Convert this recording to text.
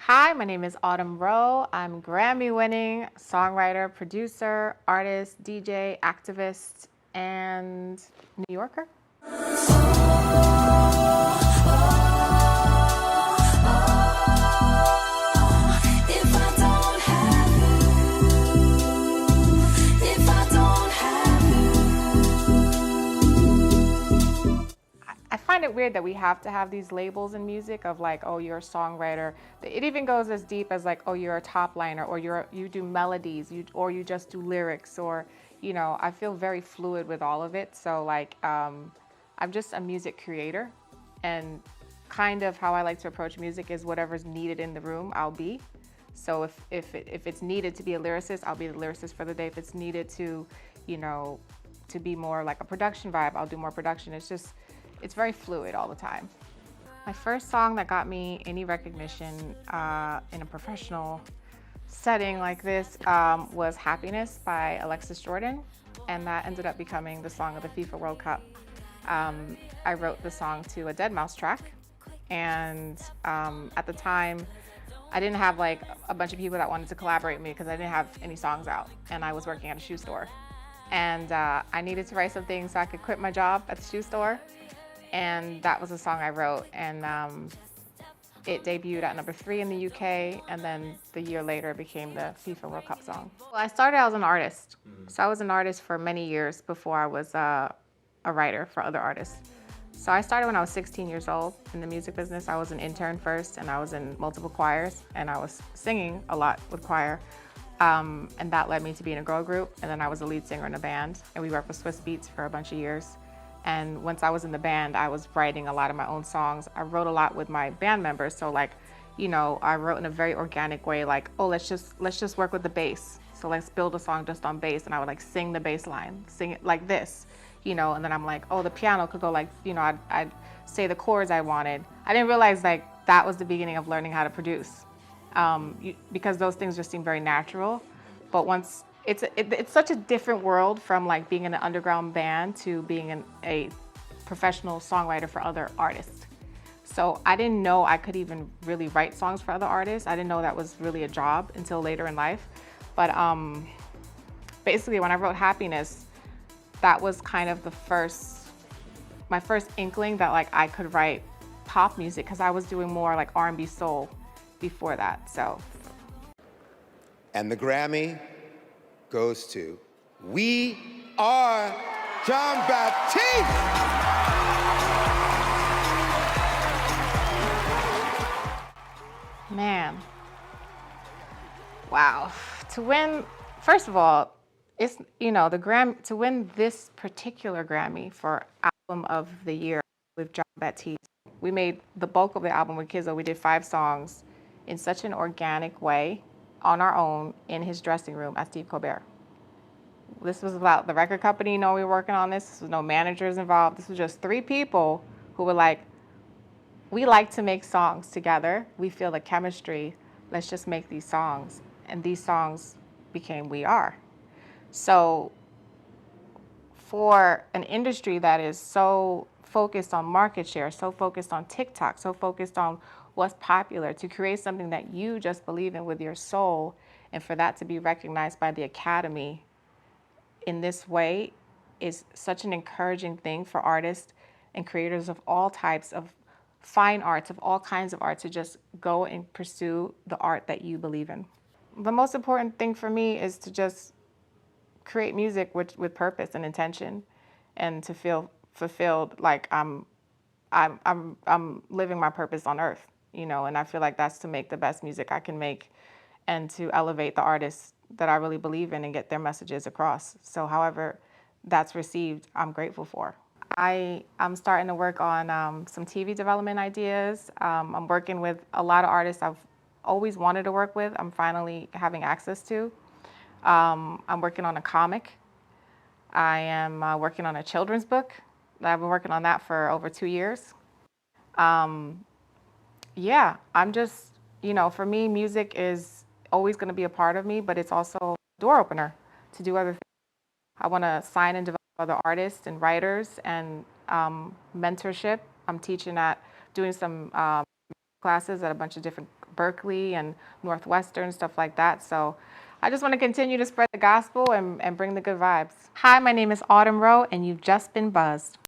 Hi, my name is Autumn Rowe. I'm Grammy-winning songwriter, producer, artist, DJ, activist, and New Yorker. I find it weird that we have to have these labels in music of like, oh, you're a songwriter. It even goes as deep as like, oh, you're a top liner, or you do melodies, or you just do lyrics, or I feel very fluid with all of it. So like, I'm just a music creator, and kind of how I like to approach music is whatever's needed in the room, I'll be. So if it's needed to be a lyricist, I'll be the lyricist for the day. If it's needed to, to be more like a production vibe, I'll do more production. It's very fluid all the time. My first song that got me any recognition in a professional setting like this was Happiness by Alexis Jordan, and that ended up becoming the song of the FIFA World Cup. I wrote the song to a deadmau5 track, and at the time, I didn't have like a bunch of people that wanted to collaborate with me because I didn't have any songs out, and I was working at a shoe store. And I needed to write something so I could quit my job at the shoe store. And that was a song I wrote, and it debuted at #3 in the UK, and then the year later it became the FIFA World Cup song. Well, I started out as an artist. So I was an artist for many years before I was a writer for other artists. So I started when I was 16 years old in the music business. I was an intern first, and I was in multiple choirs, and I was singing a lot with choir. And that led me to be in a girl group, and then I was a lead singer in a band, and we worked with Swiss Beats for a bunch of years. And once I was in the band, I was writing a lot of my own songs. I wrote a lot with my band members. So like, I wrote in a very organic way, like, oh, let's just work with the bass. So let's build a song just on bass. And I would like sing the bass line, sing it like this, and then I'm like, oh, the piano could go like, I'd say the chords I wanted. I didn't realize like that was the beginning of learning how to produce, because those things just seem very natural. But once it's such a different world from like being in an underground band to being a professional songwriter for other artists. So I didn't know I could even really write songs for other artists. I didn't know that was really a job until later in life. But basically when I wrote Happiness, that was kind of my first inkling that like I could write pop music, because I was doing more like R&B soul before that. So. And the Grammy goes to We Are Jon Batiste. Man, wow. To win, first of all, it's, the Grammy, to win this particular Grammy for Album of the Year with Jon Batiste. We made the bulk of the album with Kizzo. We did 5 songs in such an organic way on our own in his dressing room at Steve Colbert. This was about the record company, we were working on this. This was no managers involved. This was just 3 people who were like, we like to make songs together. We feel the chemistry. Let's just make these songs. And these songs became We Are. So for an industry that is so focused on market share, so focused on TikTok, so focused on what's popular, to create something that you just believe in with your soul, and for that to be recognized by the Academy in this way is such an encouraging thing for artists and creators of all types of fine arts, of all kinds of art, to just go and pursue the art that you believe in. The most important thing for me is to just create music with purpose and intention, and to feel fulfilled, like I'm living my purpose on earth, and I feel like that's to make the best music I can make and to elevate the artists that I really believe in and get their messages across. So however that's received, I'm grateful for. I'm starting to work on some TV development ideas. I'm working with a lot of artists I've always wanted to work with. I'm finally having access to. I'm working on a comic. I am working on a children's book. I've been working on that for over 2 years. Yeah, I'm just, for me, music is always going to be a part of me, but it's also a door opener to do other things. I want to sign and develop other artists and writers, and mentorship. I'm teaching doing some classes at a bunch of different Berkeley and Northwestern, stuff like that. So I just want to continue to spread the gospel and bring the good vibes. Hi, my name is Autumn Rowe, and you've just been buzzed.